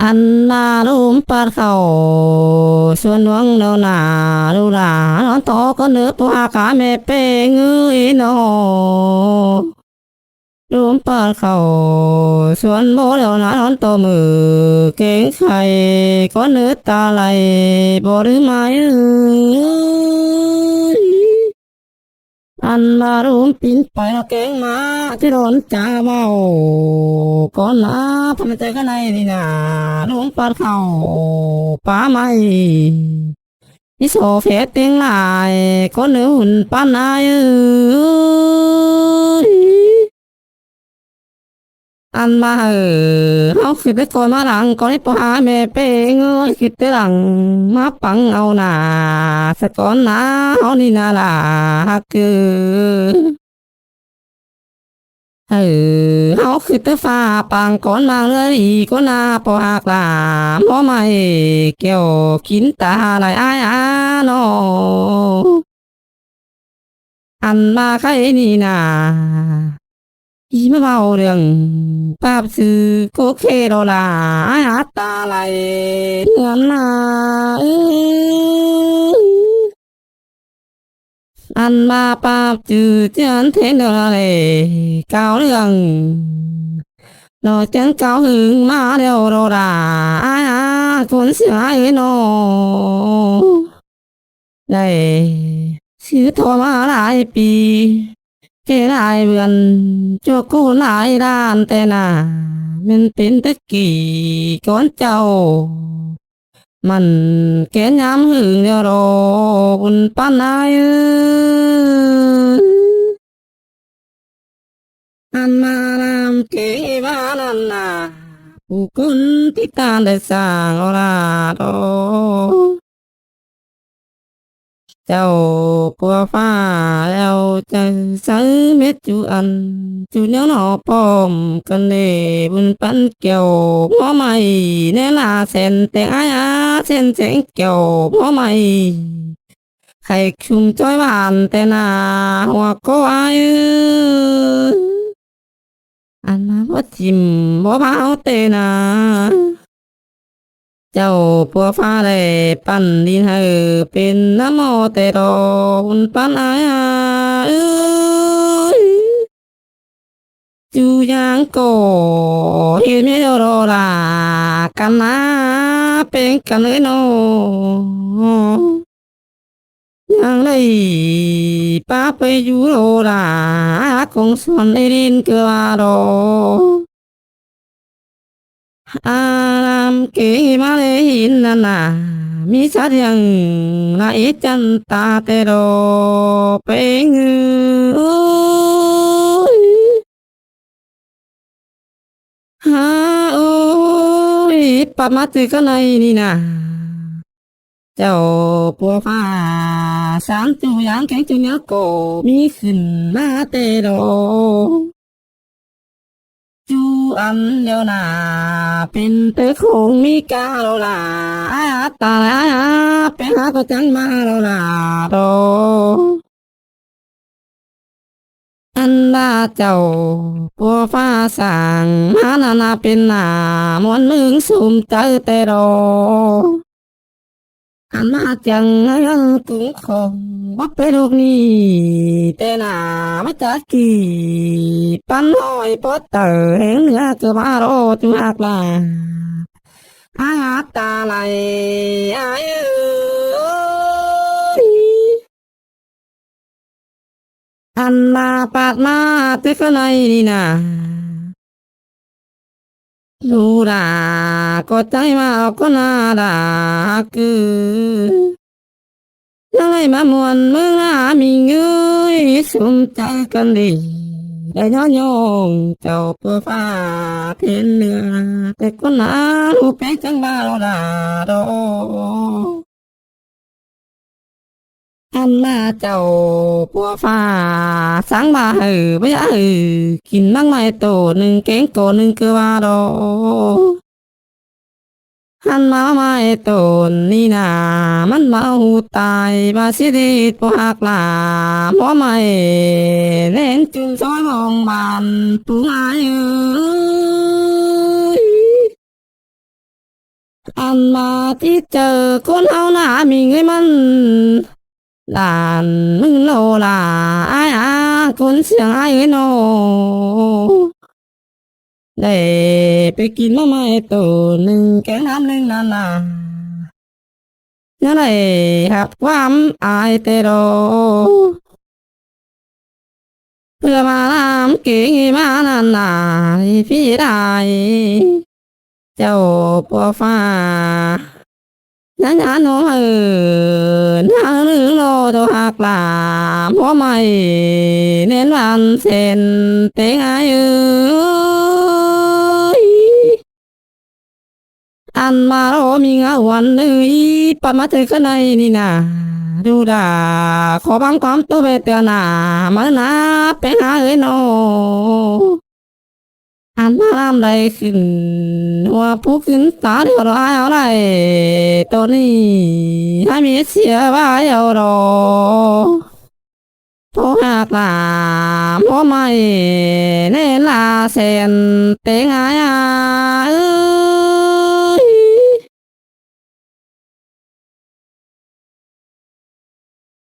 อันนาลุมปัดเขาชวนวังเนาหนาลูลานอนโตก็เนื้อปวากาเมเปงือโนลุมปัดเขาชวนโบเดียวนานอนโตมือเก่งไข่ก็เนื้อตาไหลบหรือไม่อันมารุมปินไปแล้วเก่งมาที่โดนจ่าเบาก่อนนะทำไมใจกันในนี่นารุมปัดเขาป้าไม่นิโซเฟตเตียงหลายก็เนื้อหุ่นป้านนายอันมาเขาคิดได้ก่อนมาหลังก่อนให้ปหาแม่เป้งคิดได้หลังมาปังเอาหนาสะก่อนนะเขานี่นาล่ะคือ เขาคือแต่ฟ้าปางก้อนบางเลยอีก็นาปอหักหลามเพราะไม่เกี่ยวกินตาลายอายอาโนอันมาใครนี่นาอีมาเบาเรื่องภาพซื้อโคเคโรลาอายหาตาไหลเงินนาเอ้ยอันมาปาบจือเจนเทนเดอร์เลยเก่าเรื่อง rồi tiếng cao hứng mà đều đồ đà ai à cuốn sửa ai nô đây chứ thôi mà lại bì cái lại vườn cho cô lại đàn tên à mình tin tất kỳ con cháu mình cái nhám hưởng đều đồ buồn pan aiอันมานำเกวานันนาผู้คนที่ตามได้สร้างโอราโดเจ้าปัวฟ้าแล้วจะซื้อเม็ดจูอันจูเนี้ยหนอปอมกันเดบุญปันเกี่ยวพ่อไม่เนลาเส้นแต่อาเส้นเสียงเกี่ยวพ่อไม่ใครชุมจ้อยบานแต่นาหัวก็อายอันมาบ่ทิมบ่พาเอาเตนาเจ้าปัวฟ้าได้ปั้นดินให้เป็นน้ำโมเตโตหุ่นปั้นอายเอ้ยจูยางโกเฮ็ดไม่โรลากันนะเป็นกันเลยโนยังไงป้าไปอยู่โรลาคงสอนได้เรียนเกลือโด alam kể mà lệ hin na na mi sa thiang na ít chân ta tê đồ bê ngư ôi ha ôi pa ma từ cái này đi nè cháu bùa pha sáng chu giang cánh chu nhớ cổ mi khinh ma tê đồ จูอันเดียวนาเป็นเตะคงมีกาโลลาอาตาลาเป็นหาก็จังมาโลลาโดอันดาเจ้าปัวฟ้าสางมานาเป็นหนามวนมึงสุ่มเจอแต่โดอันมาจังยังตุ้งคงว่าเป็นลูกนี้แต่หนาไม่จักกี่ปันหอยปอดเตอเห็นเนื้อเกือบมาโรจุหักลาอาตาไหลอายอันมาปาดมาตึกในนี่นาลูดาก็ใจมาเอาก็นาดาคือยังไงมามวนเมืองหามีเงยสมใจกันดีได้ย้อนยงเจ้าเพื่อฟ้าเทนเนื้อแต่ก็นาลูกแป้งจังบ้าเราดาโดอันมาเจ้าปัวฟ้าสังบาไม่กินบ้างไม่โตหนึ่งแกงโกหนึ่งเกลือโด หันมาไม่ตนนี่นามันมาหูตายบาสิเดชพหักลาเพราะไม่เล่นจึงซอยมองบานปุงอาย อันมาที่เจอคนเอาหน้ามีเงยมันหลานมึงโลลาอายอาคนเสียงอายเอ้ยโนได้ไปกินมาไม่ตัวหนึ่งแกงน้ำหนึ่งนานาเนี่ยไรครับความอายเตโรเพื่อมาลามเก่งมานานนาพี่ได้เจ้าปัวฟ้าnhá nó nhá nữ lô đồ hạc là bố mày nên bạn sen tiếng ai ơi ăn mà lo mình ởวันơiปัดมาเจอข้างในนี่นะดูด่าขอบังความตัวเบเตอร์นามานะเป็นหาเอ้ยโนอันมาลำได้ขึ้นหัวผู้ขึ้นตาเดียวร้ายเอาไรตัวนี้ให้มีเสียว่าเอารอโทรหากลาพ่อไม่เนลาเซนเตงอายเอ้